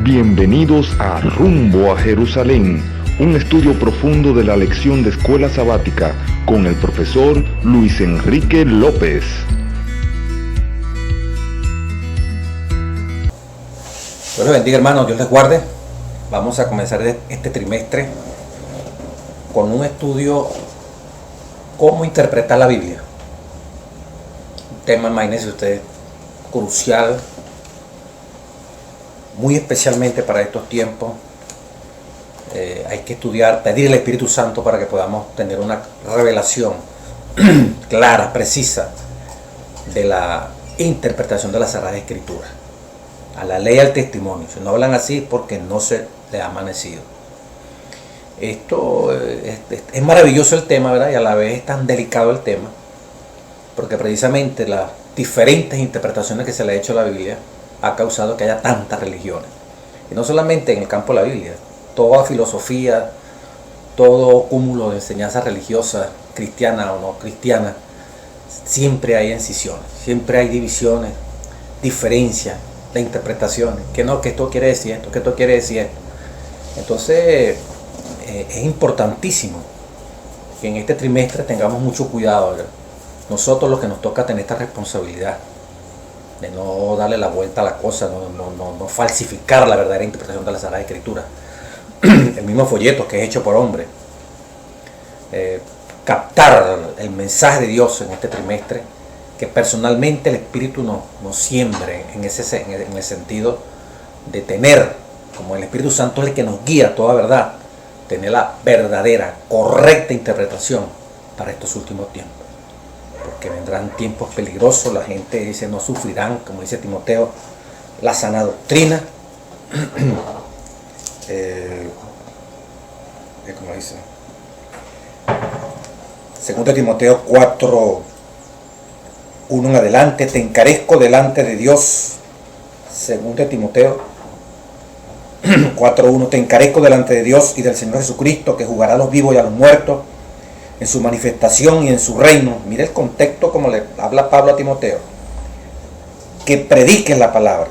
Bienvenidos a Rumbo a Jerusalén, un estudio profundo de la lección de escuela sabática con el profesor Luis Enrique López. Dios les bendiga, hermanos, Dios les guarde. Vamos a comenzar este trimestre con un estudio cómo interpretar la Biblia. Un tema, imagínense ustedes, crucial, muy especialmente para estos tiempos. Hay que estudiar, pedir al Espíritu Santo para que podamos tener una revelación clara, precisa de la interpretación de la Sagrada Escritura. A la ley, al testimonio. Si no hablan así es porque no se les ha amanecido. Esto es maravilloso el tema, ¿verdad? Y a la vez es tan delicado el tema, porque precisamente las diferentes interpretaciones que se le ha hecho a la Biblia ha causado que haya tantas religiones. Y no solamente en el campo de la Biblia, toda filosofía, todo cúmulo de enseñanzas religiosas, cristianas o no cristianas, siempre hay incisiones, siempre hay divisiones, diferencias de interpretaciones, que no, que esto quiere decir esto, que esto quiere decir esto. Entonces es importantísimo que en este trimestre tengamos mucho cuidado, ¿verdad? Nosotros los que nos toca tener esta responsabilidad de no darle la vuelta a la cosa, no falsificar la verdadera interpretación de la Sagrada Escritura. El mismo folleto que es hecho por hombre, captar el mensaje de Dios en este trimestre, que personalmente el Espíritu nos siembre en el sentido de tener, como el Espíritu Santo es el que nos guía a toda verdad, tener la verdadera, correcta interpretación para estos últimos tiempos. Porque vendrán tiempos peligrosos, la gente dice no sufrirán, como dice Timoteo, la sana doctrina. ¿Cómo dice? Segundo Timoteo 4, 1 en adelante, te encarezco delante de Dios. Segundo Timoteo 4:1, te encarezco delante de Dios y del Señor Jesucristo, que juzgará a los vivos y a los muertos en su manifestación y en su reino. Mira el contexto como le habla Pablo a Timoteo. Que prediques la palabra.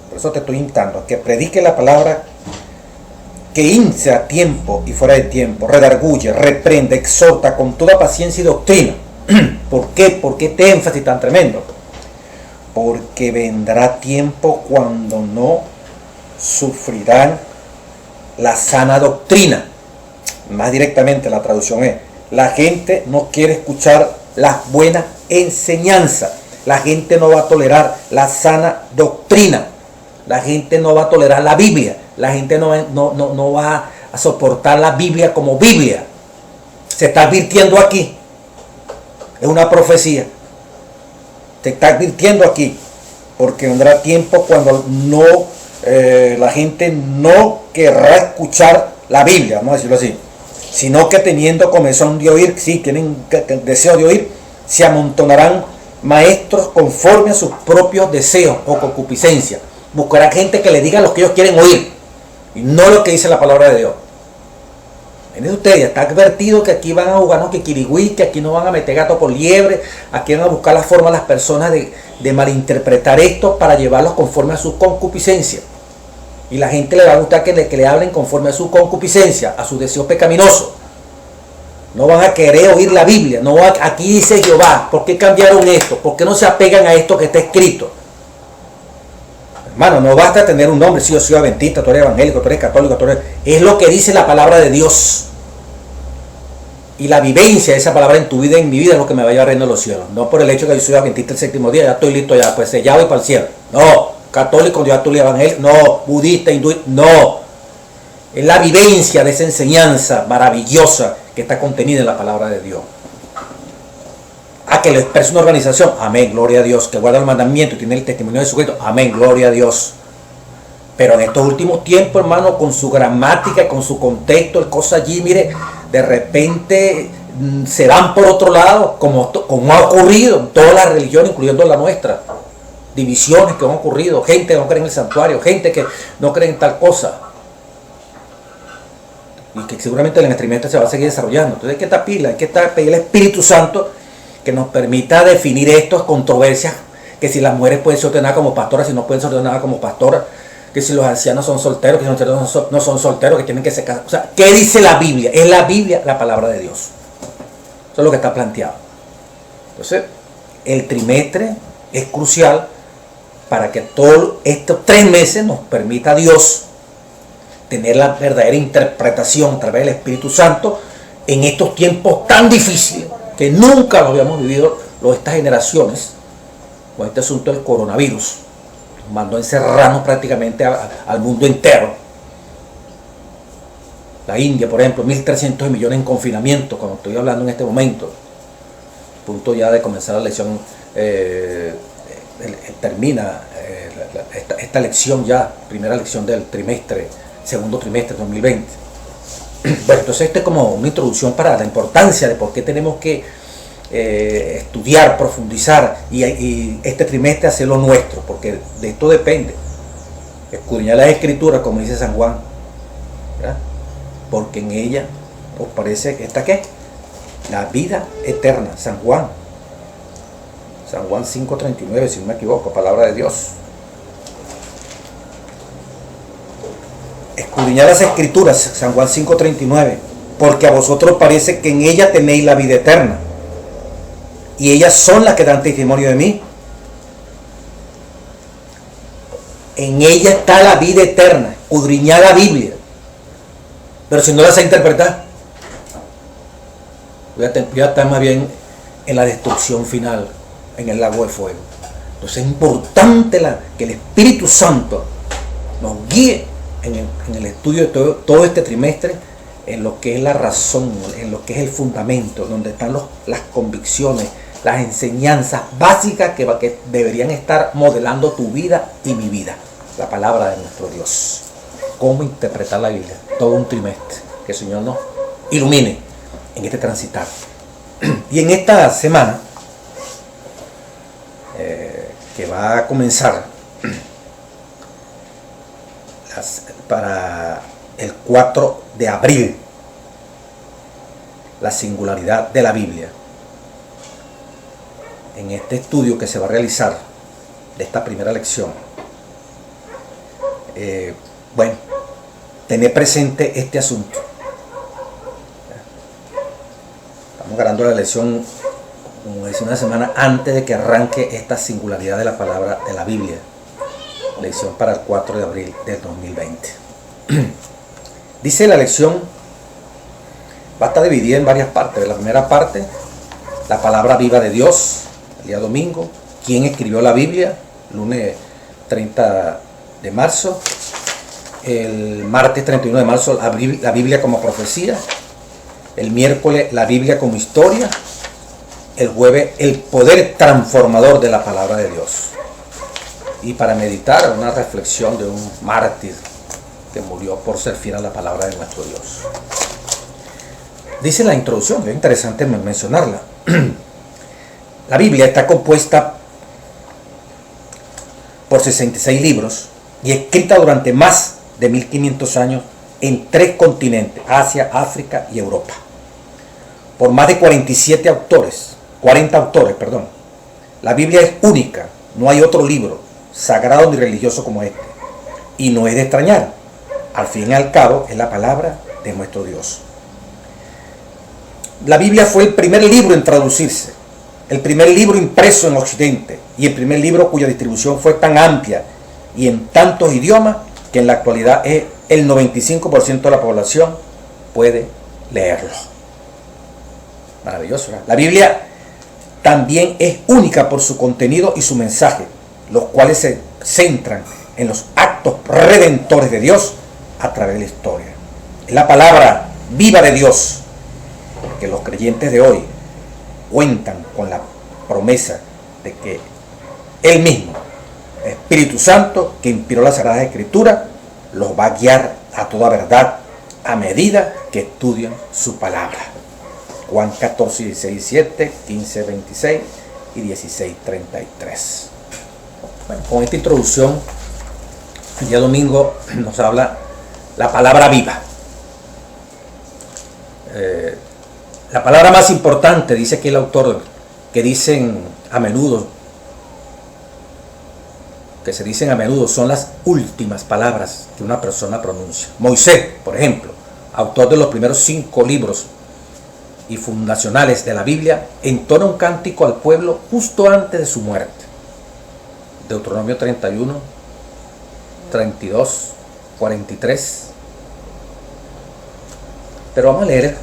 Por eso te estoy instando, que prediques la palabra, que inste a tiempo y fuera de tiempo, redarguye, reprende, exhorta con toda paciencia y doctrina. ¿Por qué? ¿Por qué este énfasis tan tremendo? Porque vendrá tiempo cuando no sufrirán la sana doctrina. Más directamente la traducción es: la gente no quiere escuchar las buenas enseñanzas. La gente no va a tolerar la sana doctrina. La gente no va a tolerar la Biblia. La gente no va a soportar la Biblia como Biblia. Se está advirtiendo aquí. Es una profecía. Se está advirtiendo aquí. Porque vendrá tiempo cuando la gente no querrá escuchar la Biblia, vamos a decirlo así, sino que teniendo comezón de oír, sí, tienen deseo de oír, se amontonarán maestros conforme a sus propios deseos o concupiscencia. Buscarán gente que le diga lo que ellos quieren oír y no lo que dice la palabra de Dios. Miren ustedes, ya está advertido que aquí van a jugarnos que kirigüí, que aquí no van a meter gato por liebre, aquí van a buscar la forma las personas de malinterpretar esto para llevarlos conforme a su concupiscencia. Y la gente le va a gustar que le hablen conforme a su concupiscencia, a su deseo pecaminoso. No van a querer oír la Biblia. No, aquí dice Jehová. ¿Por qué cambiaron esto? ¿Por qué no se apegan a esto que está escrito? Hermano, no basta tener un nombre. Si yo soy adventista, tú eres evangélico, tú eres católico, es lo que dice la palabra de Dios. Y la vivencia de esa palabra en tu vida, en mi vida, es lo que me va a llevar al reino de los cielos. No por el hecho de que yo soy adventista el séptimo día, ya estoy listo, ya pues ya voy para el cielo. No. Católico, ya tú evangélico, no. Budista, hindú, no. Es la vivencia de esa enseñanza maravillosa que está contenida en la palabra de Dios. A que lo exprese una organización, amén, gloria a Dios, que guarda el mandamiento y tiene el testimonio de Jesucristo, amén, gloria a Dios. Pero en estos últimos tiempos, hermano, con su gramática, con su contexto, el cosa allí, mire, de repente se van por otro lado, como ha ocurrido en todas las religiones, incluyendo la nuestra. Divisiones que han ocurrido, gente que no cree en el santuario, gente que no cree en tal cosa. Y que seguramente en el trimestre se va a seguir desarrollando. Entonces hay que estar pila, hay que pedir al Espíritu Santo que nos permita definir estas controversias, que si las mujeres pueden ser ordenadas como pastoras, si no pueden ser ordenadas como pastoras, que si los ancianos son solteros, que si los ancianos no son solteros, que tienen que se casar. O sea, ¿qué dice la Biblia? Es la Biblia la palabra de Dios. Eso es lo que está planteado. Entonces, el trimestre es crucial para que todos estos 3 meses nos permita a Dios tener la verdadera interpretación a través del Espíritu Santo en estos tiempos tan difíciles que nunca lo habíamos vivido estas generaciones con este asunto del coronavirus. Nos mandó a encerrarnos prácticamente al mundo entero. La India, por ejemplo, 1.300 millones en confinamiento, cuando estoy hablando en este momento. Punto ya de comenzar la lección, termina esta lección ya, primera lección del trimestre, segundo trimestre 2020. Bueno, entonces esto es como una introducción para la importancia de por qué tenemos que estudiar, profundizar y este trimestre hacerlo nuestro, porque de esto depende. Escudriñar las Escrituras, como dice San Juan, ¿verdad? Porque en ella os parece que está ¿qué? La vida eterna, San Juan 5:39, si no me equivoco, palabra de Dios. Escudriñad las Escrituras, San Juan 5:39, porque a vosotros parece que en ella tenéis la vida eterna, y ellas son las que dan testimonio de mí. En ella está la vida eterna. Escudriñad la Biblia. Pero si no la sé interpretar, voy a estar más bien en la destrucción final, en el lago de fuego. Entonces es importante que el Espíritu Santo nos guíe en el estudio de todo este trimestre, en lo que es la razón, en lo que es el fundamento, donde están las convicciones, las enseñanzas básicas que deberían estar modelando tu vida y mi vida. La palabra de nuestro Dios. Cómo interpretar la Biblia. Todo un trimestre. Que el Señor nos ilumine en este transitar. Y en esta semana, que va a comenzar para el 4 de abril, la singularidad de la Biblia. En este estudio que se va a realizar de esta primera lección, bueno, tener presente este asunto. Estamos grabando la lección, como decía, una semana antes de que arranque esta singularidad de la palabra de la Biblia. Lección para el 4 de abril del 2020. Dice la lección, va a estar dividida en varias partes. La primera parte, la palabra viva de Dios, el día domingo. ¿Quién escribió la Biblia? Lunes 30 de marzo. El martes 31 de marzo, la Biblia como profecía. El miércoles, la Biblia como historia. El jueves, el poder transformador de la palabra de Dios. Y para meditar, una reflexión de un mártir que murió por ser fiel a la palabra de nuestro Dios. Dice la introducción, es interesante mencionarla. La Biblia está compuesta por 66 libros y escrita durante más de 1500 años en 3 continentes, Asia, África y Europa, por más de 40 autores. La Biblia es única, no hay otro libro sagrado ni religioso como este, y no es de extrañar. Al fin y al cabo es la palabra de nuestro Dios. La Biblia fue el primer libro en traducirse, el primer libro impreso en Occidente y el primer libro cuya distribución fue tan amplia y en tantos idiomas que en la actualidad el 95% de la población puede leerlo. Maravilloso, ¿verdad? La Biblia también es única por su contenido y su mensaje, los cuales se centran en los actos redentores de Dios a través de la historia. Es la palabra viva de Dios, porque los creyentes de hoy cuentan con la promesa de que Él mismo, Espíritu Santo, que inspiró la Sagrada Escritura, los va a guiar a toda verdad a medida que estudian su palabra. Juan 14, 16, 17, 15, 26 y 16, 33. Bueno, con esta introducción, el día domingo nos habla la palabra viva. La palabra más importante, dice aquí el autor, que dicen a menudo que se dicen a menudo, son las últimas palabras que una persona pronuncia. Moisés, por ejemplo, autor de los primeros 5 libros y fundacionales de la Biblia, entona un cántico al pueblo justo antes de su muerte. Deuteronomio 31, 32, 43. Pero vamos a leer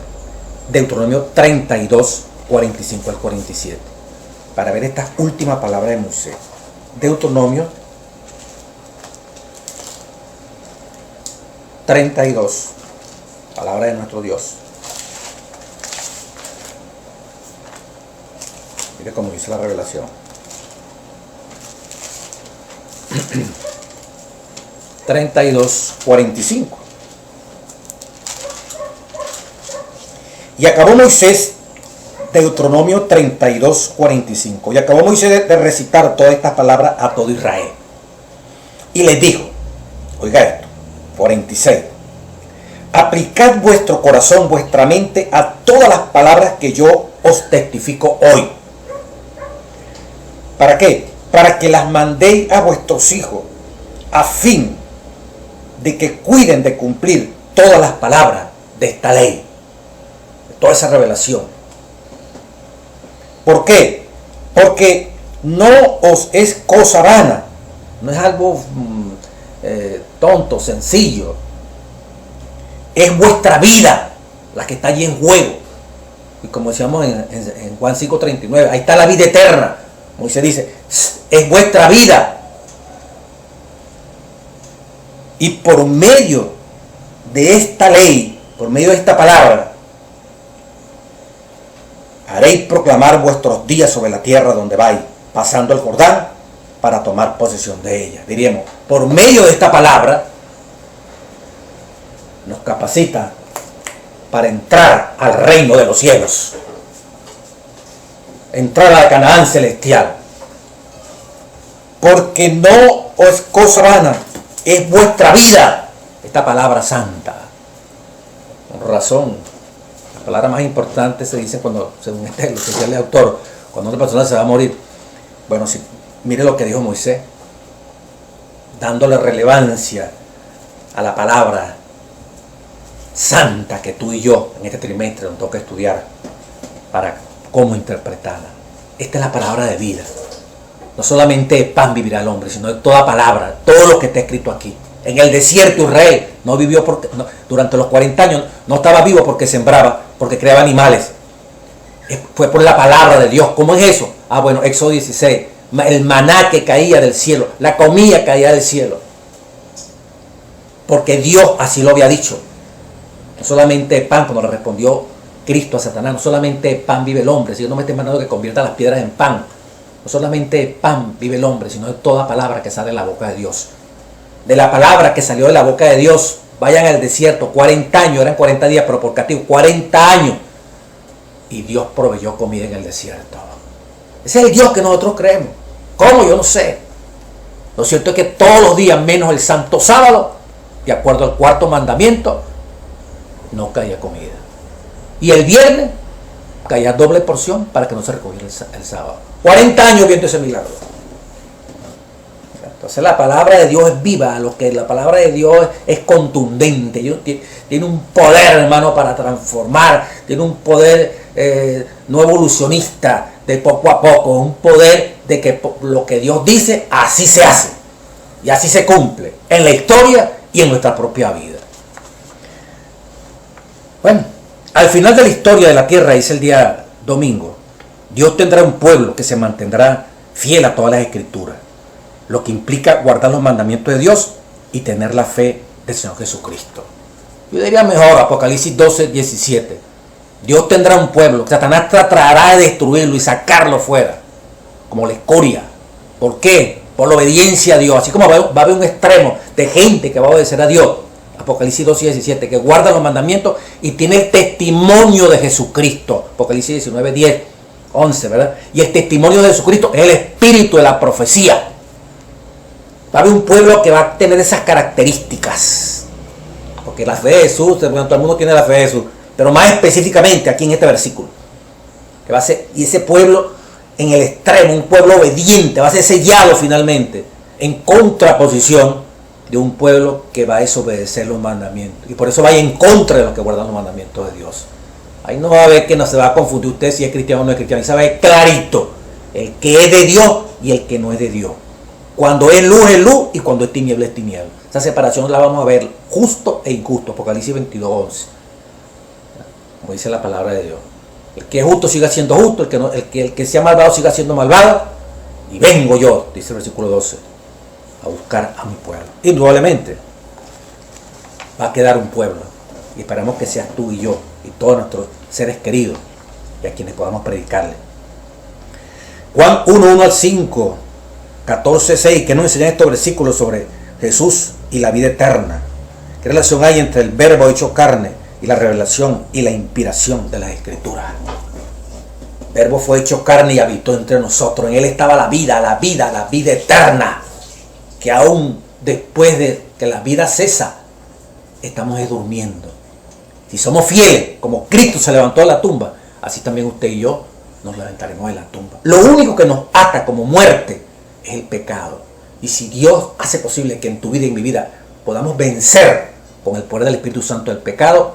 Deuteronomio 32, 45 al 47, para ver esta última palabra de Moisés. Deuteronomio 32, palabra de nuestro Dios. Mire cómo dice la revelación. 32, 45. Y acabó Moisés, Deuteronomio 32, 45. Y acabó Moisés de recitar todas estas palabras a todo Israel. Y les dijo, oiga esto, 46. Aplicad vuestro corazón, vuestra mente a todas las palabras que yo os testifico hoy. ¿Para qué? Para que las mandéis a vuestros hijos, a fin de que cuiden de cumplir todas las palabras de esta ley, de toda esa revelación. ¿Por qué? Porque no os es cosa vana, no es algo tonto, sencillo. Es vuestra vida la que está allí en juego. Y como decíamos en Juan 5:39, ahí está la vida eterna. Moisés dice, es vuestra vida. Y por medio de esta ley, por medio de esta palabra, haréis proclamar vuestros días sobre la tierra donde vais, pasando el Jordán para tomar posesión de ella. Diríamos, por medio de esta palabra, nos capacita para entrar al reino de los cielos, entrar a Canaán celestial, porque no es cosa vana, es vuestra vida, esta palabra santa. Con razón, la palabra más importante se dice cuando, según lo que dice el autor, cuando una persona se va a morir. Bueno, si, mire lo que dijo Moisés, dándole relevancia a la palabra santa que tú y yo en este trimestre nos toca estudiar para cómo interpretarla. Esta es la palabra de vida. No solamente de pan vivirá el hombre, sino de toda palabra, todo lo que está escrito aquí. En el desierto Israel no vivió durante los 40 años, no estaba vivo porque sembraba, porque creaba animales. Fue por la palabra de Dios. ¿Cómo es eso? Ah, bueno, Éxodo 16, el maná que caía del cielo, la comida caía del cielo. Porque Dios así lo había dicho. No solamente pan, cuando le respondió Cristo a Satanás, no solamente pan vive el hombre, si yo no me estoy mandando que convierta las piedras en pan. No solamente pan vive el hombre, sino de toda palabra que sale de la boca de Dios. De la palabra que salió de la boca de Dios, vayan al desierto, 40 años, eran 40 días, pero por castigo, 40 años. Y Dios proveyó comida en el desierto. Ese es el Dios que nosotros creemos. ¿Cómo? Yo no sé. Lo cierto es que todos los días, menos el santo sábado, de acuerdo al 4º mandamiento, no caía comida. Y el viernes caía doble porción para que no se recogiera el sábado. 40 años viendo ese milagro. Entonces la palabra de Dios es viva, la palabra de Dios es contundente, tiene un poder, hermano, para transformar, tiene un poder no evolucionista de poco a poco, un poder de que lo que Dios dice, así se hace y así se cumple en la historia y en nuestra propia vida. Bueno, al final de la historia de la tierra, dice el día domingo, Dios tendrá un pueblo que se mantendrá fiel a todas las escrituras, lo que implica guardar los mandamientos de Dios y tener la fe del Señor Jesucristo. Yo diría mejor, Apocalipsis 12, 17. Dios tendrá un pueblo, Satanás tratará de destruirlo y sacarlo fuera, como la escoria. ¿Por qué? Por la obediencia a Dios. Así como va a haber un extremo de gente que va a obedecer a Dios, Apocalipsis 12, 17, que guarda los mandamientos y tiene el testimonio de Jesucristo. Apocalipsis 19, 10, 11, ¿verdad? Y el testimonio de Jesucristo es el espíritu de la profecía. Va a haber un pueblo que va a tener esas características. Porque la fe de Jesús, bueno, todo el mundo tiene la fe de Jesús, pero más específicamente aquí en este versículo. Que va a ser, y ese pueblo en el extremo, un pueblo obediente, va a ser sellado finalmente. en contraposición de un pueblo que va a desobedecer los mandamientos. Y por eso vaya en contra de los que guardan los mandamientos de Dios. Ahí no va a ver que no se va a confundir usted si es cristiano o no es cristiano. Ahí se va a ver clarito el que es de Dios y el que no es de Dios. Cuando es luz y cuando es tiniebla es tiniebla. Esa separación la vamos a ver justo e injusto. Apocalipsis 22:11. Como dice la palabra de Dios. El que es justo siga siendo justo, el que sea malvado siga siendo malvado. Y vengo yo, dice el versículo 12, a buscar a mi pueblo. Indudablemente va a quedar un pueblo. Y esperamos que seas tú y yo y todos nuestros seres queridos y a quienes podamos predicarle. Juan 1:1-5, 14:6, que nos enseñan estos versículos sobre Jesús y la vida eterna. ¿Qué relación hay entre el verbo hecho carne y la revelación y la inspiración de las Escrituras? El verbo fue hecho carne y habitó entre nosotros. En él estaba la vida eterna, que aún después de que la vida cesa, estamos durmiendo. Si somos fieles, como Cristo se levantó de la tumba, así también usted y yo nos levantaremos de la tumba. Lo único que nos ata como muerte es el pecado. Y si Dios hace posible que en tu vida y en mi vida podamos vencer con el poder del Espíritu Santo el pecado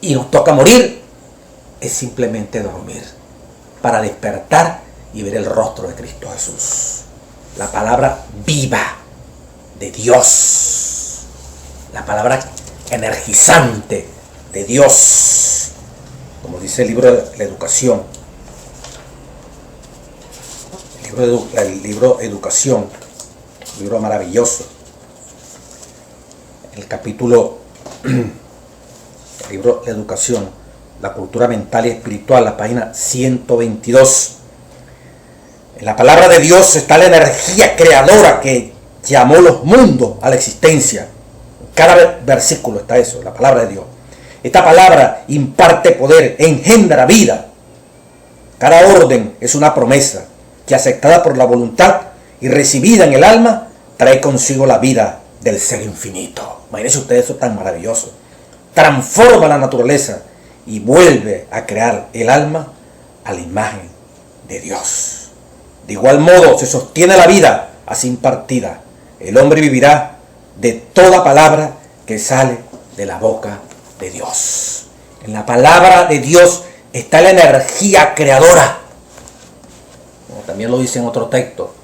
y nos toca morir, es simplemente dormir para despertar y ver el rostro de Cristo Jesús. La palabra viva de Dios, la palabra energizante de Dios, como dice el libro de la educación, el libro Educación, un libro maravilloso, el capítulo, el libro de Educación, la cultura mental y espiritual, la página 122. En la palabra de Dios está la energía creadora que llamó los mundos a la existencia. En cada versículo está eso, la palabra de Dios. Esta palabra imparte poder, engendra vida. Cada orden es una promesa que, aceptada por la voluntad y recibida en el alma, trae consigo la vida del ser infinito. Imagínense ustedes eso tan maravilloso. Transforma la naturaleza y vuelve a crear el alma a la imagen de Dios. De igual modo se sostiene la vida así impartida. El hombre vivirá de toda palabra que sale de la boca de Dios. En la palabra de Dios está la energía creadora, como también lo dice en otro texto.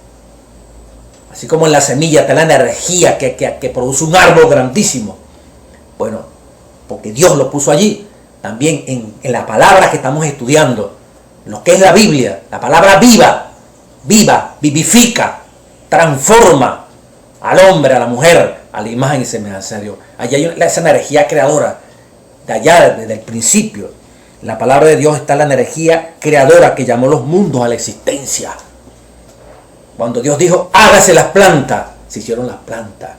Así como en la semilla está la energía que produce un árbol grandísimo. Bueno, porque Dios lo puso allí. También en la palabra que estamos estudiando, lo que es la Biblia, la palabra viva, vivifica, transforma al hombre, a la mujer, a la imagen y semejanza de Dios. Allí hay esa energía creadora, de allá, desde el principio. En la palabra de Dios está la energía creadora que llamó los mundos a la existencia. Cuando Dios dijo, hágase las plantas, se hicieron las plantas.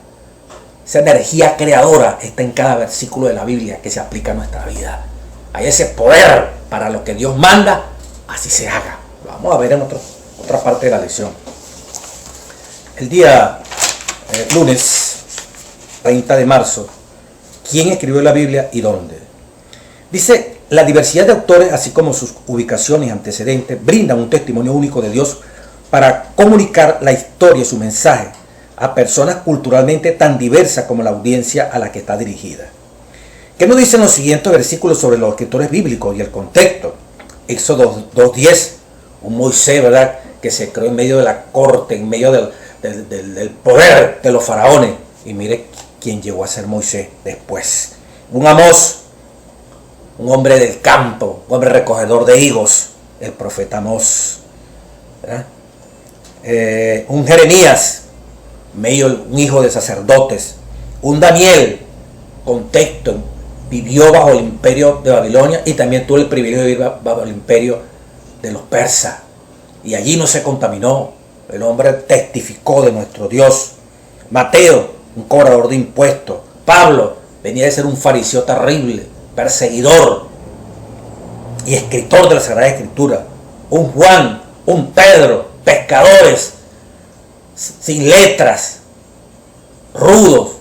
Esa energía creadora está en cada versículo de la Biblia que se aplica a nuestra vida. Hay ese poder para lo que Dios manda, así se haga. Lo vamos a ver en otra parte de la lección. El día lunes 30 de marzo, ¿quién escribió la Biblia y dónde? Dice, la diversidad de autores, así como sus ubicaciones y antecedentes, brindan un testimonio único de Dios para comunicar la historia y su mensaje a personas culturalmente tan diversas como la audiencia a la que está dirigida. ¿Qué nos dicen los siguientes versículos sobre los escritores bíblicos y el contexto? Éxodo 2:10, un Moisés, ¿verdad?, que se creó en medio de la corte, en medio del poder de los faraones. Y mire quién llegó a ser Moisés después. Un Amós, un hombre del campo, un hombre recogedor de higos, el profeta Amós, ¿verdad? Un Jeremías, un hijo de sacerdotes. Un Daniel, contexto, vivió bajo el imperio de Babilonia y también tuvo el privilegio de vivir bajo el imperio de los persas. Y allí no se contaminó. El hombre testificó de nuestro Dios. Mateo, un cobrador de impuestos. Pablo venía de ser un fariseo terrible, perseguidor y escritor de la Sagrada Escritura. Un Juan, un Pedro, pescadores, sin letras, rudos,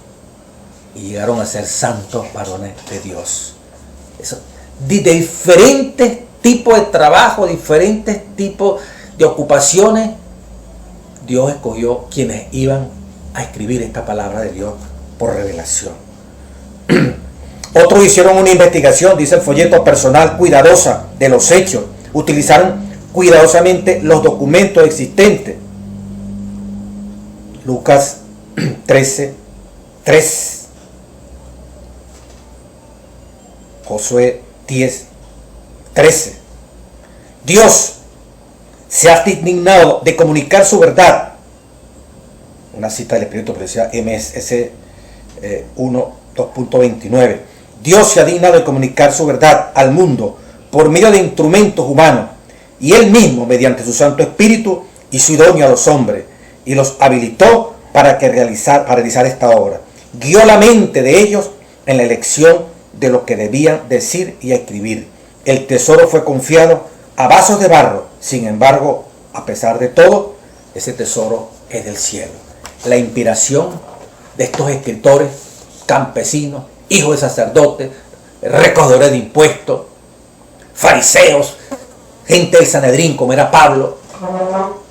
y llegaron a ser santos varones de Dios. Eso, de diferentes tipos de trabajo, diferentes tipos de ocupaciones, Dios escogió quienes iban a escribir esta palabra de Dios por revelación. Otros hicieron una investigación, dice el folleto, personal cuidadosa de los hechos. Utilizaron cuidadosamente los documentos existentes. Lucas 13:3. Josué 10:13. Dios se ha dignado de comunicar su verdad. Una cita del Espíritu Profecía MSS 1:2.29. Dios se ha dignado de comunicar su verdad al mundo por medio de instrumentos humanos, y Él mismo, mediante su Santo Espíritu, hizo idóneo a los hombres y los habilitó para realizar esta obra. Guió la mente de ellos en la elección de lo que debían decir y escribir. El tesoro fue confiado a vasos de barro. Sin embargo, a pesar de todo, ese tesoro es del cielo. La inspiración de estos escritores, campesinos, hijos de sacerdotes, recaudadores de impuestos, fariseos, gente del Sanedrín, como era Pablo,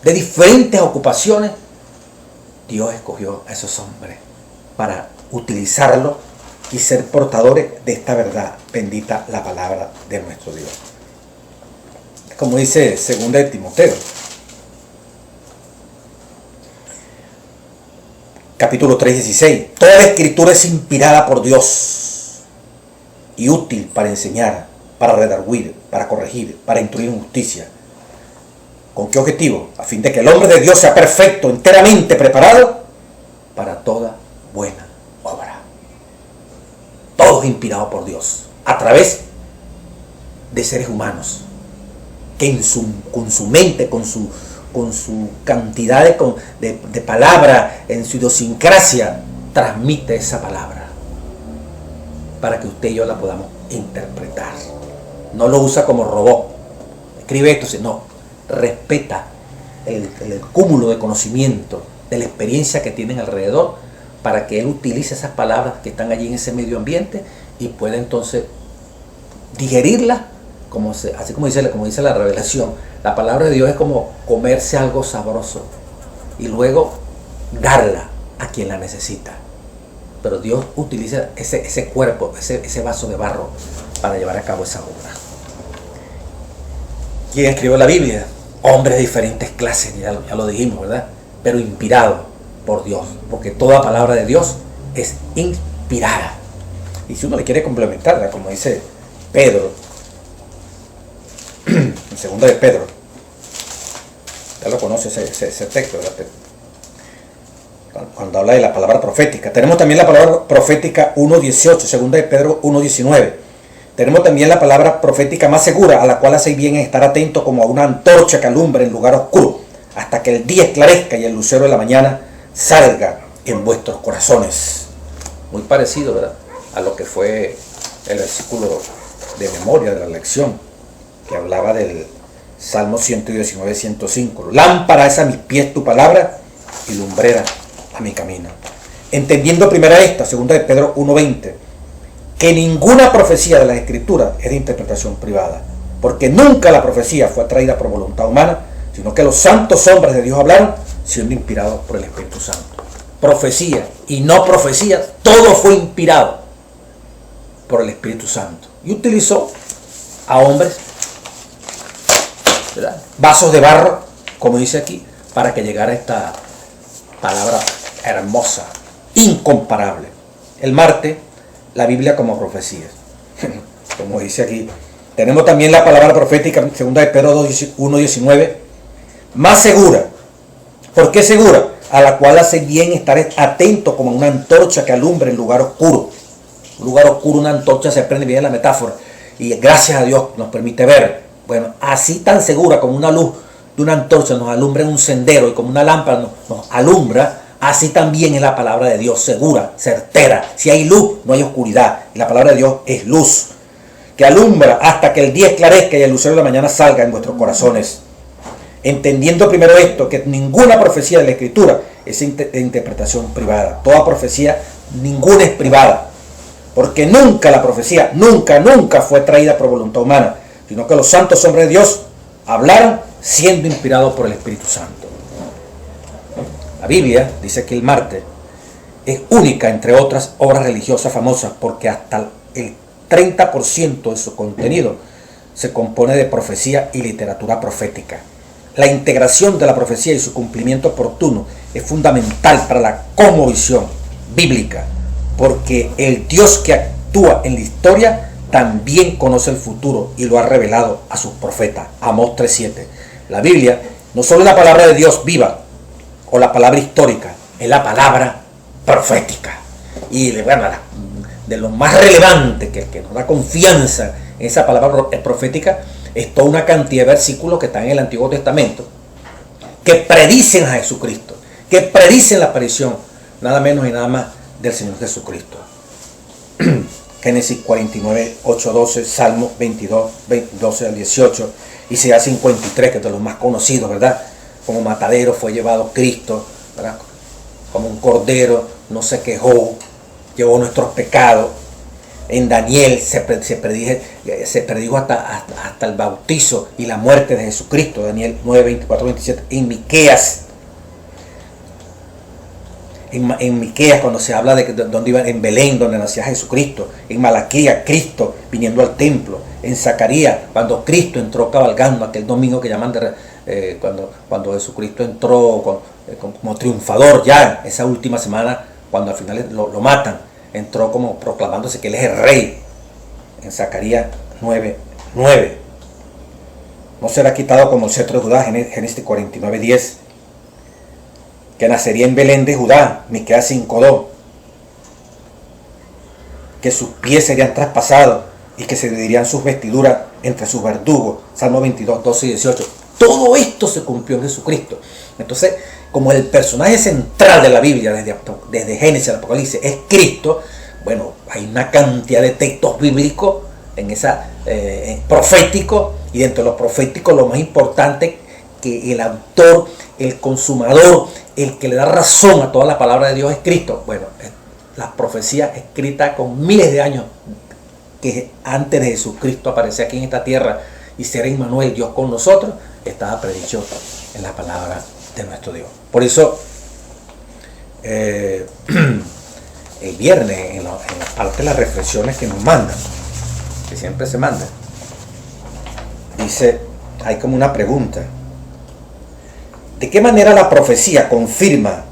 de diferentes ocupaciones, Dios escogió a esos hombres para utilizarlo y ser portadores de esta verdad. Bendita la palabra de nuestro Dios. Como dice 2 de Timoteo, capítulo 3:16. Toda la escritura es inspirada por Dios y útil para enseñar, para redarguir, para corregir, para instruir en justicia. ¿Con qué objetivo? A fin de que el hombre de Dios sea perfecto, enteramente preparado para toda buena obra. Todo es inspirado por Dios a través de seres humanos que con su mente, con su cantidad de palabra, en su idiosincrasia, transmite esa palabra para que usted y yo la podamos interpretar. No lo usa como robot. Escribe esto, sino respeta el cúmulo de conocimiento, de la experiencia que tienen alrededor, para que él utilice esas palabras que están allí en ese medio ambiente y pueda entonces digerirlas, así como dice la revelación. La palabra de Dios es como comerse algo sabroso y luego darla a quien la necesita. Pero Dios utiliza ese cuerpo, ese vaso de barro para llevar a cabo esa obra. ¿Quién escribió la Biblia? Hombres de diferentes clases, ya lo dijimos, ¿verdad? Pero inspirados por Dios, porque toda palabra de Dios es inspirada. Y si uno le quiere complementarla, como dice Pedro, en 2 de Pedro, ya lo conoce ese texto, ¿verdad? Cuando habla de la palabra profética. Tenemos también la palabra profética 1:18, 2 de Pedro 1:19. Tenemos también la palabra profética más segura, a la cual hace bien estar atento como a una antorcha que alumbra en lugar oscuro, hasta que el día esclarezca y el lucero de la mañana salga en vuestros corazones. Muy parecido, ¿verdad?, a lo que fue el versículo de memoria de la lección, que hablaba del Salmo 119, 105. Lámpara es a mis pies tu palabra y lumbrera a mi camino. Entendiendo primero esta, 2 de Pedro 1:20, que ninguna profecía de las Escrituras es de interpretación privada, porque nunca la profecía fue traída por voluntad humana, sino que los santos hombres de Dios hablaron siendo inspirados por el Espíritu Santo. Profecía y no profecía, todo fue inspirado por el Espíritu Santo. Y utilizó a hombres, ¿verdad?, vasos de barro, como dice aquí, para que llegara esta palabra hermosa, incomparable. El martes, la Biblia como profecías. Como dice aquí, tenemos también la palabra profética, 2 de Pedro 1:19, más segura. ¿Por qué segura? A la cual hace bien estar atento como una antorcha que alumbra en lugar oscuro. Un lugar oscuro, una antorcha se prende, bien la metáfora, y gracias a Dios nos permite ver. Bueno, así tan segura como una luz de una antorcha nos alumbra en un sendero y como una lámpara nos alumbra, así también es la palabra de Dios, segura, certera. Si hay luz, no hay oscuridad. Y la palabra de Dios es luz, que alumbra hasta que el día esclarezca y el lucero de la mañana salga en vuestros corazones. Entendiendo primero esto, que ninguna profecía de la Escritura es de interpretación privada. Toda profecía, ninguna es privada. Porque nunca la profecía, nunca fue traída por voluntad humana, sino que los santos hombres de Dios hablaron siendo inspirados por el Espíritu Santo. La Biblia, dice aquí el martes, es única entre otras obras religiosas famosas porque hasta el 30% de su contenido se compone de profecía y literatura profética. La integración de la profecía y su cumplimiento oportuno es fundamental para la cosmovisión bíblica, porque el Dios que actúa en la historia también conoce el futuro y lo ha revelado a sus profetas. Amós 3:7. La Biblia no solo es la palabra de Dios viva o la palabra histórica, es la palabra profética. Y bueno, de lo más relevante que nos da confianza en esa palabra profética es toda una cantidad de versículos que están en el Antiguo Testamento que predicen a Jesucristo, que predicen la aparición nada menos y nada más del Señor Jesucristo. Génesis 49, 8, 12, Salmo 22, 12 al 18, Isaías 53, que es de los más conocidos, ¿verdad? Como matadero fue llevado Cristo, ¿verdad? Como un cordero, no se quejó, llevó nuestros pecados. En Daniel se predijo hasta el bautizo y la muerte de Jesucristo, Daniel 9, 24, 27. En Miqueas, cuando se habla de donde iba, en Belén, donde nacía Jesucristo. En Malaquías, Cristo viniendo al templo. En Zacarías, cuando Cristo entró cabalgando, aquel domingo que llaman cuando Jesucristo entró como triunfador, ya esa última semana, cuando al final lo matan, entró como proclamándose que él es el rey. En Zacarías 9, 9. No será quitado como el cetro de Judá, Génesis 49, 10. Que nacería en Belén de Judá, Miqueas 5:2, que sus pies serían traspasados y que se dividirían sus vestiduras entre sus verdugos, Salmo 22, 12 y 18. Todo esto se cumplió en Jesucristo. Entonces, como el personaje central de la Biblia, desde Génesis al Apocalipsis, es Cristo, bueno, hay una cantidad de textos bíblicos en esa proféticos, y dentro de los proféticos lo más importante que el autor, el consumador, el que le da razón a toda la palabra de Dios es Cristo. Bueno, las profecías escritas con miles de años que antes de Jesucristo aparecer aquí en esta tierra y ser Emmanuel, Dios con nosotros, estaba predicho en la palabra de nuestro Dios. Por eso el viernes en la parte de las reflexiones que nos mandan, que siempre se mandan, dice, hay como una pregunta: ¿de qué manera la profecía confirma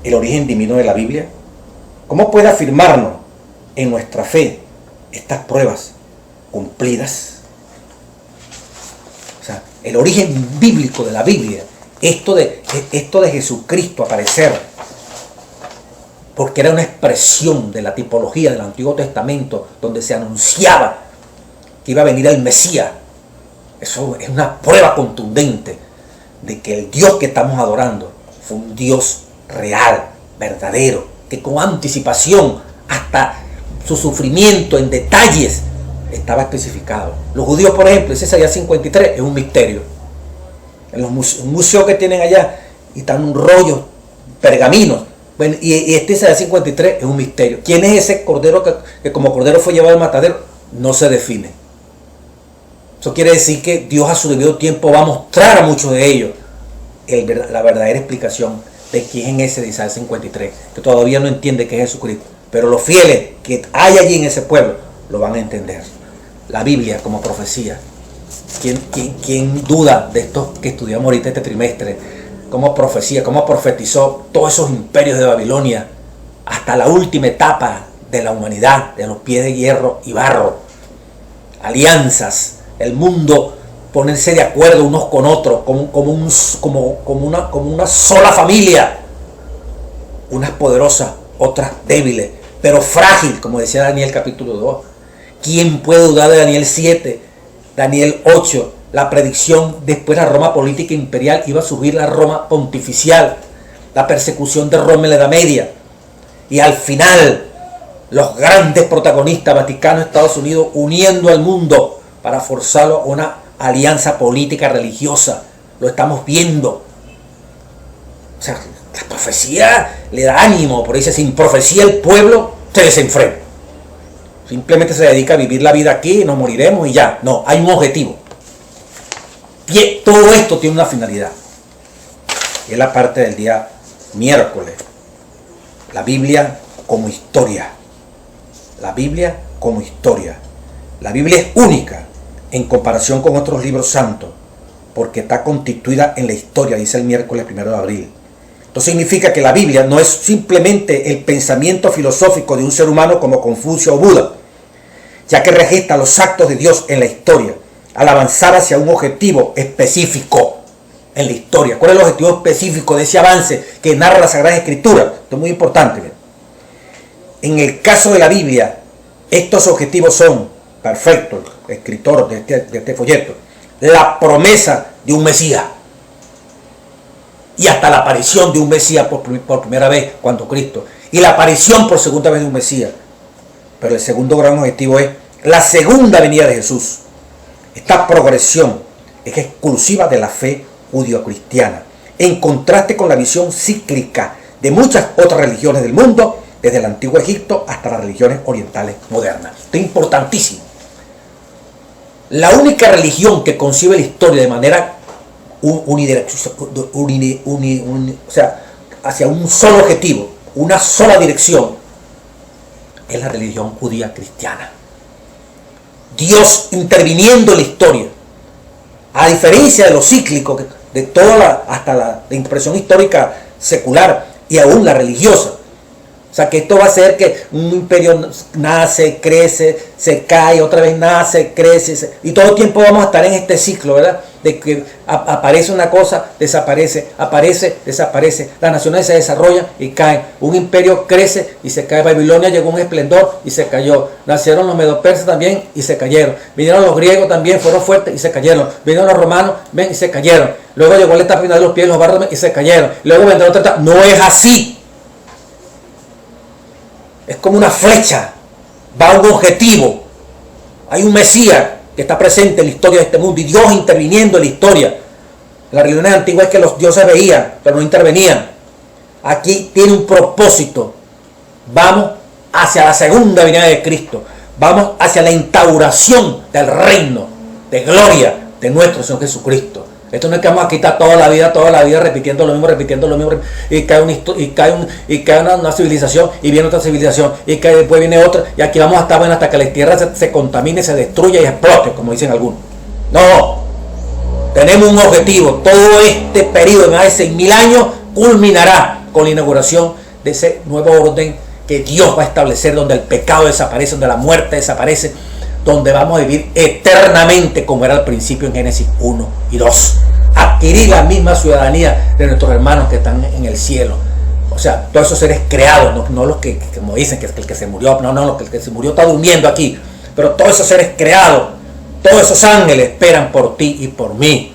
el origen divino de la Biblia? ¿Cómo puede afirmarnos en nuestra fe estas pruebas cumplidas? O sea, el origen bíblico de la Biblia, esto de Jesucristo aparecer, porque era una expresión de la tipología del Antiguo Testamento, donde se anunciaba que iba a venir el Mesías. Eso es una prueba contundente de que el Dios que estamos adorando fue un Dios real, verdadero, que con anticipación, hasta su sufrimiento en detalles, estaba especificado. Los judíos, por ejemplo, ese Isaías 53 es un misterio. En los museos que tienen allá, y están un rollo, pergaminos. Bueno, y este Isaías 53 es un misterio. ¿Quién es ese cordero que como cordero fue llevado al matadero? No se define. Eso quiere decir que Dios a su debido tiempo va a mostrar a muchos de ellos la verdadera explicación de quién es ese de Isaías 53, que todavía no entiende que es Jesucristo. Pero los fieles que hay allí en ese pueblo lo van a entender. La Biblia como profecía. ¿Quién duda de esto que estudiamos ahorita este trimestre? Como profecía, cómo profetizó todos esos imperios de Babilonia hasta la última etapa de la humanidad, de los pies de hierro y barro. Alianzas, el mundo ponerse de acuerdo unos con otros, como una sola familia. Unas poderosas, otras débiles, pero frágil, como decía Daniel capítulo 2. ¿Quién puede dudar de Daniel 7, Daniel 8? La predicción, después la Roma política imperial, iba a subir la Roma pontificial, la persecución de Roma en la Edad Media. Y al final, los grandes protagonistas, Vaticano, Estados Unidos, uniendo al mundo para forzarlo a una alianza política religiosa. Lo estamos viendo. O sea, la profecía le da ánimo, por eso sin profecía el pueblo se desenfrena. Simplemente se dedica a vivir la vida aquí, nos moriremos y ya. No, hay un objetivo. Todo esto tiene una finalidad. Es la parte del día miércoles, la Biblia como historia. La Biblia como historia. La Biblia es única en comparación con otros libros santos, porque está constituida en la historia, dice el miércoles 1 de abril. Esto significa que la Biblia no es simplemente el pensamiento filosófico de un ser humano como Confucio o Buda, ya que registra los actos de Dios en la historia, al avanzar hacia un objetivo específico en la historia. ¿Cuál es el objetivo específico de ese avance que narra la Sagrada Escritura? Esto es muy importante. En el caso de la Biblia, estos objetivos son, perfecto, el escritor de este folleto, la promesa de un Mesías y hasta la aparición de un Mesías por primera vez cuando Cristo, y la aparición por segunda vez de un Mesías. Pero el segundo gran objetivo es la segunda venida de Jesús. Esta progresión es exclusiva de la fe judío-cristiana, en contraste con la visión cíclica de muchas otras religiones del mundo, desde el antiguo Egipto hasta las religiones orientales modernas. Esto es importantísimo. La única religión que concibe la historia de manera o sea, hacia un solo objetivo, una sola dirección, es la religión judía cristiana. Dios interviniendo en la historia, a diferencia de lo cíclico, de toda hasta la impresión histórica secular y aún la religiosa. O sea, que esto va a hacer que un imperio nace, crece, se cae, otra vez nace, crece, y todo el tiempo vamos a estar en este ciclo, ¿verdad? De que aparece una cosa, desaparece, aparece, desaparece. Las naciones se desarrollan y caen. Un imperio crece y se cae. Babilonia llegó un esplendor y se cayó. Nacieron los medopersas también y se cayeron. Vinieron los griegos también, fueron fuertes y se cayeron. Vinieron los romanos, ven, y se cayeron. Luego llegó la etapa final de los pies, los bárbaros y se cayeron. Luego vendrá otra etapa. No es así. Es como una flecha, va a un objetivo. Hay un Mesías que está presente en la historia de este mundo y Dios interviniendo en la historia. En las religiones antiguas es que los dioses veían, pero no intervenían. Aquí tiene un propósito. Vamos hacia la segunda venida de Cristo. Vamos hacia la instauración del reino de gloria de nuestro Señor Jesucristo. Esto no es que vamos a quitar toda la vida repitiendo lo mismo, y cae una civilización, y viene otra civilización, y cae, después viene otra, y aquí vamos a estar hasta que la tierra se contamine, se destruya y explote, como dicen algunos. No, tenemos un objetivo. Todo este periodo de más de 6.000 años culminará con la inauguración de ese nuevo orden que Dios va a establecer, donde el pecado desaparece, donde la muerte desaparece, donde vamos a vivir eternamente como era al principio en Génesis 1 y 2. Adquirir la misma ciudadanía de nuestros hermanos que están en el cielo. O sea, todos esos seres creados, no los que como dicen que el que se murió, no, el que se murió está durmiendo aquí. Pero todos esos seres creados, todos esos ángeles esperan por ti y por mí,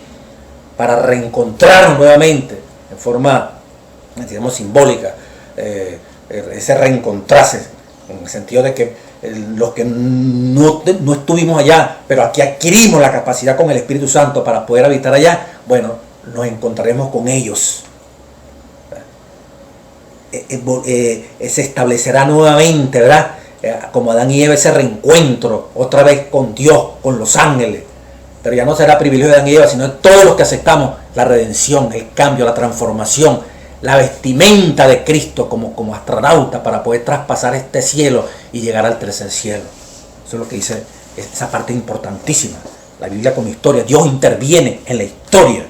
para reencontrarnos nuevamente en forma, digamos, simbólica, ese reencontrarse, en el sentido de que los que no estuvimos allá, pero aquí adquirimos la capacidad con el Espíritu Santo para poder habitar allá, bueno, nos encontraremos con ellos. Se establecerá nuevamente, ¿verdad? Como Adán y Eva, ese reencuentro otra vez con Dios, con los ángeles. Pero ya no será privilegio de Adán y Eva, sino de todos los que aceptamos la redención, el cambio, la transformación, la vestimenta de Cristo como astronauta para poder traspasar este cielo y llegar al tercer cielo. Eso es lo que dice esa parte importantísima. La Biblia como historia. Dios interviene en la historia.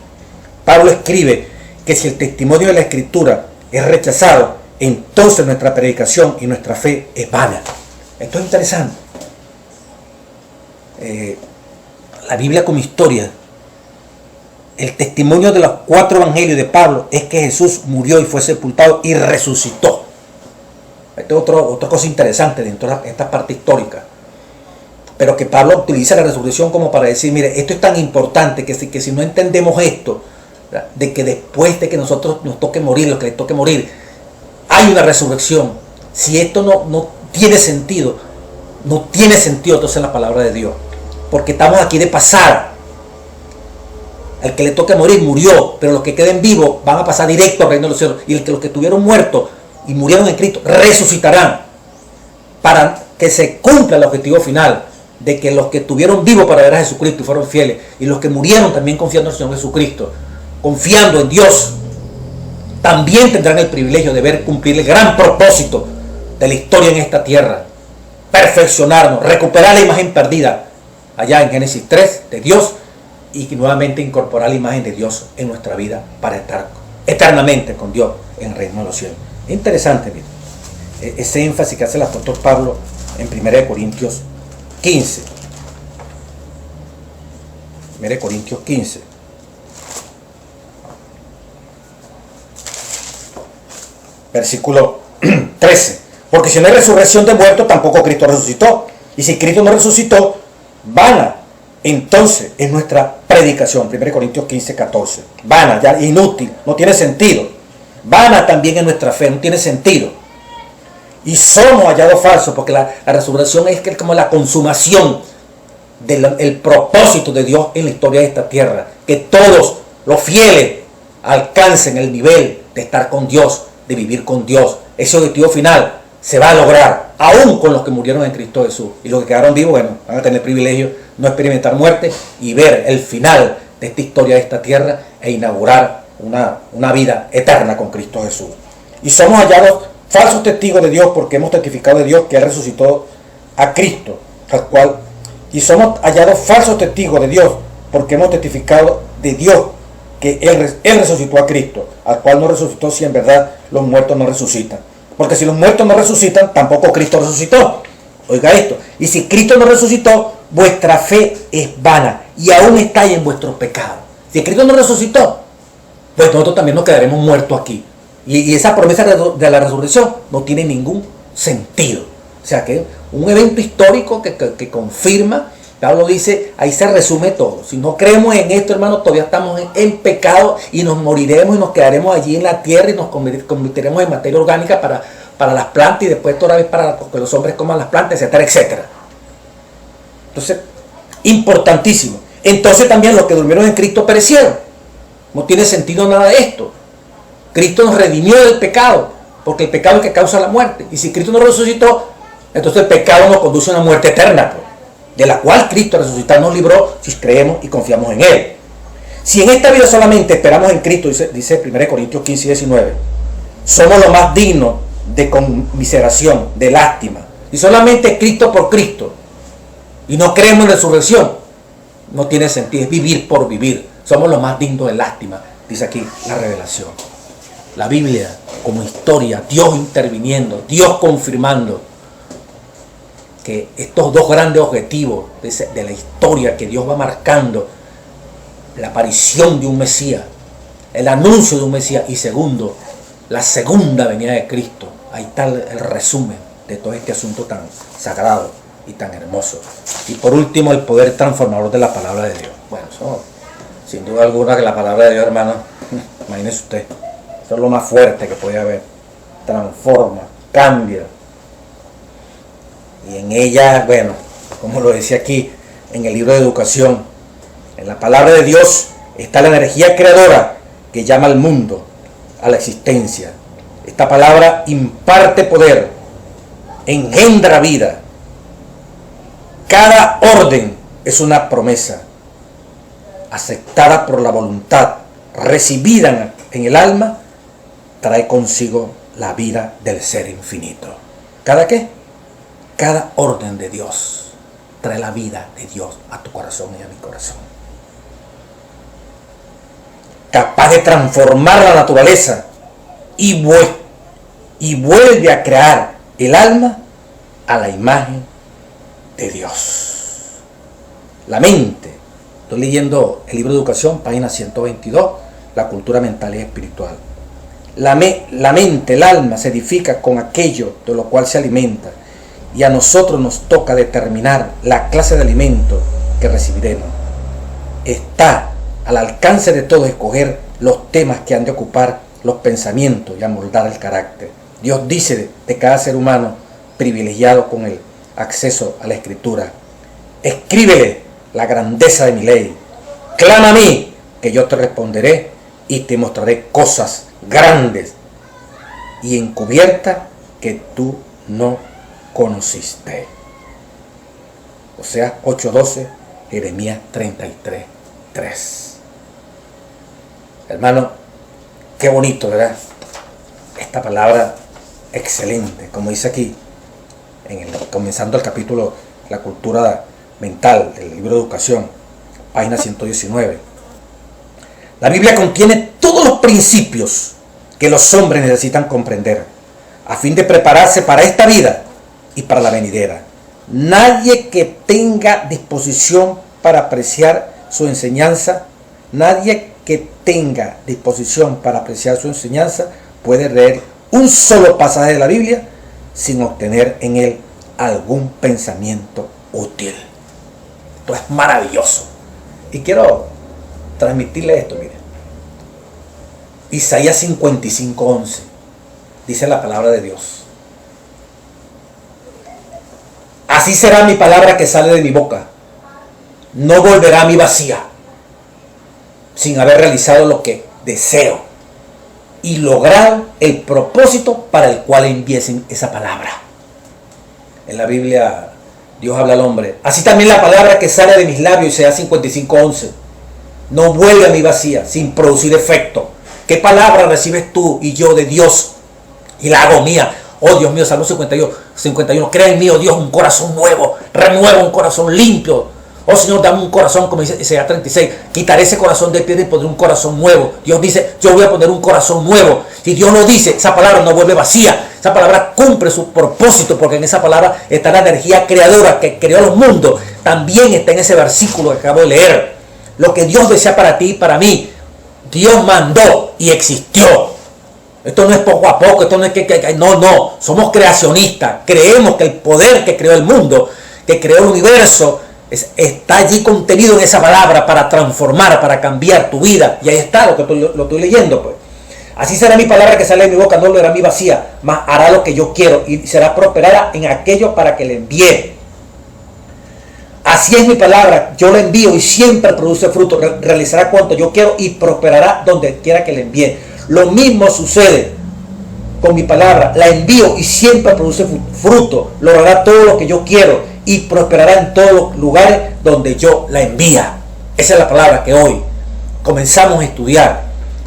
Pablo escribe que si el testimonio de la Escritura es rechazado, entonces nuestra predicación y nuestra fe es vana. Esto es interesante. La Biblia como historia. El testimonio de los 4 evangelios de Pablo es que Jesús murió y fue sepultado y resucitó. Esta es otra cosa interesante dentro de esta parte histórica. Pero que Pablo utiliza la resurrección como para decir, mire, esto es tan importante que si no entendemos esto, ¿verdad?, de que después de que nosotros nos toque morir, lo que les toque morir, hay una resurrección. Si esto no tiene sentido, no tiene sentido entonces la palabra de Dios. Porque estamos aquí de pasar. Al que le toque morir, murió, pero los que queden vivos van a pasar directo al reino de los cielos. Y los que estuvieron muertos y murieron en Cristo resucitarán para que se cumpla el objetivo final de que los que estuvieron vivos para ver a Jesucristo y fueron fieles, y los que murieron también confiando en el Señor Jesucristo, confiando en Dios, también tendrán el privilegio de ver cumplir el gran propósito de la historia en esta tierra. Perfeccionarnos, recuperar la imagen perdida allá en Génesis 3 de Dios y nuevamente incorporar la imagen de Dios en nuestra vida para estar eternamente con Dios en el reino de los cielos. Es interesante, mira, ese énfasis que hace el apóstol Pablo en 1 Corintios 15. 1 Corintios 15. Versículo 13. Porque si no hay resurrección de muertos, tampoco Cristo resucitó. Y si Cristo no resucitó, vana entonces es nuestra predicación. 1 Corintios 15, 14. Vana, ya inútil, no tiene sentido. Vana también es nuestra fe, no tiene sentido. Y somos hallados falsos, porque la resurrección es como la consumación del propósito de Dios en la historia de esta tierra. Que todos los fieles alcancen el nivel de estar con Dios, de vivir con Dios. Ese objetivo final se va a lograr, aún con los que murieron en Cristo Jesús. Y los que quedaron vivos, bueno, van a tener el privilegio de no experimentar muerte y ver el final de esta historia de esta tierra e inaugurar una vida eterna con Cristo Jesús. Y somos hallados falsos testigos de Dios porque hemos testificado de Dios que Él resucitó a Cristo, al cual. Y somos hallados falsos testigos de Dios porque hemos testificado de Dios que Él resucitó a Cristo, al cual no resucitó si en verdad los muertos no resucitan. Porque si los muertos no resucitan, tampoco Cristo resucitó. Oiga esto. Y si Cristo no resucitó, vuestra fe es vana y aún estáis en vuestros pecados. Si Cristo no resucitó, pues nosotros también nos quedaremos muertos aquí. Y esa promesa de la resurrección no tiene ningún sentido. O sea que un evento histórico que confirma, Pablo dice, ahí se resume todo. Si no creemos en esto, hermano, todavía estamos en pecado y nos moriremos y nos quedaremos allí en la tierra y nos convertiremos en materia orgánica para las plantas y después otra vez para que los hombres coman las plantas, etcétera, etcétera. Entonces, importantísimo. Entonces también los que durmieron en Cristo perecieron. No tiene sentido nada de esto. Cristo nos redimió del pecado, porque el pecado es el que causa la muerte. Y si Cristo no resucitó, entonces el pecado nos conduce a una muerte eterna, pues, de la cual Cristo resucitar nos libró si creemos y confiamos en Él. Si en esta vida solamente esperamos en Cristo, dice 1 Corintios 15 y 19, somos lo más dignos de conmiseración, de lástima. Y solamente Cristo por Cristo, y no creemos en resurrección, no tiene sentido, es vivir por vivir. Somos los más dignos de lástima, dice aquí la revelación. La Biblia como historia, Dios interviniendo, Dios confirmando que estos dos grandes objetivos de la historia que Dios va marcando, la aparición de un Mesías, el anuncio de un Mesías y segundo, la segunda venida de Cristo. Ahí está el resumen de todo este asunto tan sagrado y tan hermoso. Y por último, el poder transformador de la palabra de Dios. Bueno, eso, sin duda alguna que la palabra de Dios, hermano, imagínese usted, eso es lo más fuerte que puede haber. Transforma, cambia. Y en ella, bueno, como lo decía aquí en el libro de educación, en la palabra de Dios está la energía creadora que llama al mundo a la existencia. Esta palabra imparte poder, engendra vida. Cada orden es una promesa aceptada por la voluntad, recibida en el alma, trae consigo la vida del ser infinito. ¿Cada qué? Cada orden de Dios trae la vida de Dios a tu corazón y a mi corazón. Capaz de transformar la naturaleza y vuelve a crear el alma a la imagen de Dios. La mente. Estoy leyendo el libro de educación, página 122, la cultura mental y espiritual. La mente, el alma, se edifica con aquello de lo cual se alimenta. Y a nosotros nos toca determinar la clase de alimento que recibiremos. Está al alcance de todos escoger los temas que han de ocupar los pensamientos y amoldar el carácter. Dios dice de cada ser humano privilegiado con el acceso a la escritura: escríbele la grandeza de mi ley, clama a mí que yo te responderé y te mostraré cosas grandes y encubiertas que tú no conociste. Oseas 8:12, Jeremías 33:3. Hermano, Qué bonito, ¿verdad? Esta palabra excelente, como dice aquí, comenzando el capítulo La cultura mental del libro de educación, página 119. La Biblia contiene todos los principios que los hombres necesitan comprender a fin de prepararse para esta vida y para la venidera. Nadie que tenga disposición para apreciar su enseñanza, puede leer un solo pasaje de la Biblia sin obtener en él algún pensamiento útil. Esto es maravilloso. Y quiero transmitirle esto, mire. Isaías 55:11 dice la palabra de Dios: así será mi palabra que sale de mi boca, no volverá a mí vacía, sin haber realizado lo que deseo y lograr el propósito para el cual enviesen esa palabra. En la Biblia Dios habla al hombre: así también la palabra que sale de mis labios, Isaías 55:11, no vuelve a mí vacía, sin producir efecto. ¿Qué palabra recibes tú y yo de Dios y la hago mía? Oh Dios mío, Salmo 51, crea en mí, oh Dios, un corazón nuevo, renueva un corazón limpio. Oh Señor, dame un corazón, como dice Isaías 36, quitaré ese corazón de piedra y pondré un corazón nuevo. Dios dice, yo voy a poner un corazón nuevo. Si Dios lo dice, esa palabra no vuelve vacía, esa palabra cumple su propósito, porque en esa palabra está la energía creadora que creó los mundos. También está en ese versículo que acabo de leer. Lo que Dios desea para ti y para mí, Dios mandó y existió. Esto no es poco a poco, esto no es no, somos creacionistas. Creemos que el poder que creó el mundo, que creó el universo, está allí contenido en esa palabra para transformar, para cambiar tu vida. Y ahí está lo que lo estoy leyendo, pues. Así será mi palabra que sale de mi boca, no volverá a mí vacía, mas hará lo que yo quiero y será prosperada en aquello para que le envíe. Así es mi palabra, yo la envío y siempre produce fruto, realizará cuanto yo quiero y prosperará donde quiera que le envíe. Lo mismo sucede con mi palabra, la envío y siempre produce fruto, logrará todo lo que yo quiero y prosperará en todos los lugares donde yo la envía. Esa es la palabra que hoy comenzamos a estudiar,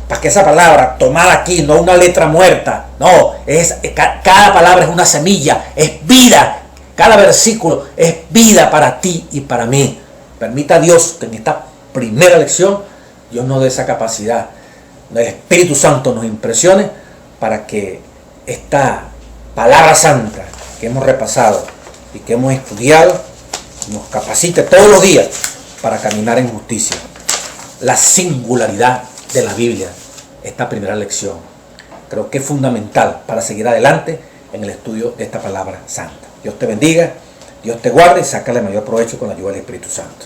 para que esa palabra tomada aquí, no una letra muerta, no, cada palabra es una semilla, es vida. Cada versículo es vida para ti y para mí. Permita a Dios que en esta primera lección Dios nos dé esa capacidad, el Espíritu Santo nos impresione para que esta palabra santa que hemos repasado y que hemos estudiado nos capacite todos los días para caminar en justicia. La singularidad de la Biblia, esta primera lección, creo que es fundamental para seguir adelante en el estudio de esta palabra santa. Dios te bendiga, Dios te guarde y sácale mayor provecho con la ayuda del Espíritu Santo.